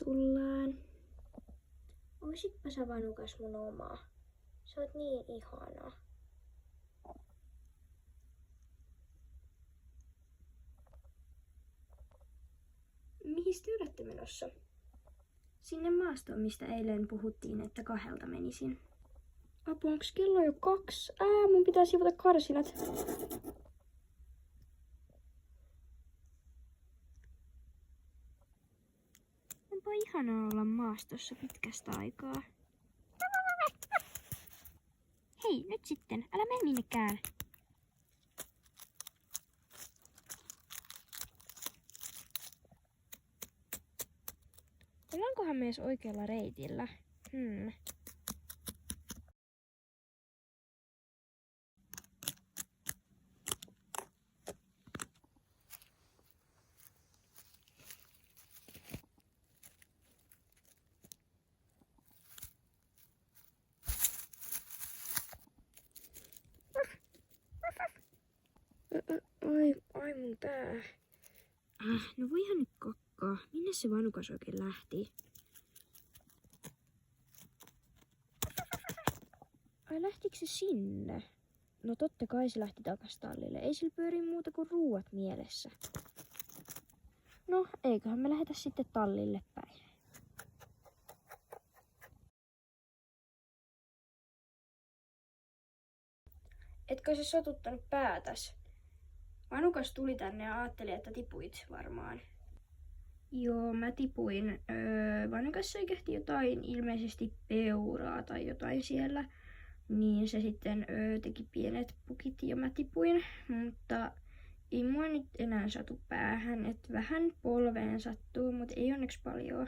tullaan. Oisitpa sä Vanukas mun oma. Sä oot niin ihana. Mihin te olette menossa? Sinne maastoon, mistä eilen puhuttiin, että 2 menisin. Apu, onks kello jo 2? Mun pitää siivota karsinat. Onpa ihanaa olla maastossa pitkästä aikaa. Hei, nyt sitten, älä mene minnekään. Ollaankohan me edes oikealla reitillä? Ai mun pää. No voihan nyt kakkaa. Minne se Vanukas oikein lähti? Ai lähtikö se sinne? No totta kai se lähti takas tallille. Ei sillä pyöri muuta kuin ruuat mielessä. No eiköhän me lähetä sitten tallille päin. Etkö se satuttanut päätäs? Vanukas tuli tänne ja ajatteli, että tipuit varmaan. Joo, mä tipuin. Vanukas säikähti jotain, ilmeisesti peuraa tai jotain siellä. Niin se sitten teki pienet pukit ja mä tipuin. Mutta ei mua nyt enää satu päähän. Et vähän polveen sattuu, mutta ei onneksi paljon.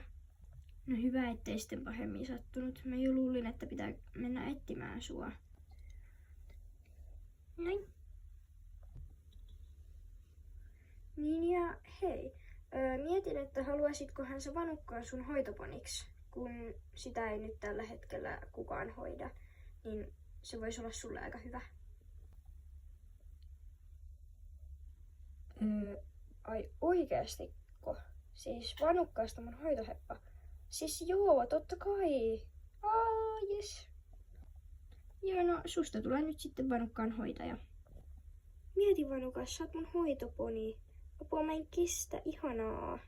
No hyvä, ettei sitten pahemmin sattunut. Mä jo luulin, että pitää mennä etsimään sua. Noin. Niin ja hei, mietin, että haluaisitkohan sä Vanukkaan sun hoitoponiksi, kun sitä ei nyt tällä hetkellä kukaan hoida, niin se voisi olla sulle aika hyvä. Ai oikeastiko? Siis Vanukkaasta mun hoitoheppa? Siis joo, totta kai. Jes. Joo, no susta tulee nyt sitten Vanukkaan hoitaja. Mieti Vanukas, sä oot mun hoitoponi. Apua, mä en kestä, ihanaa.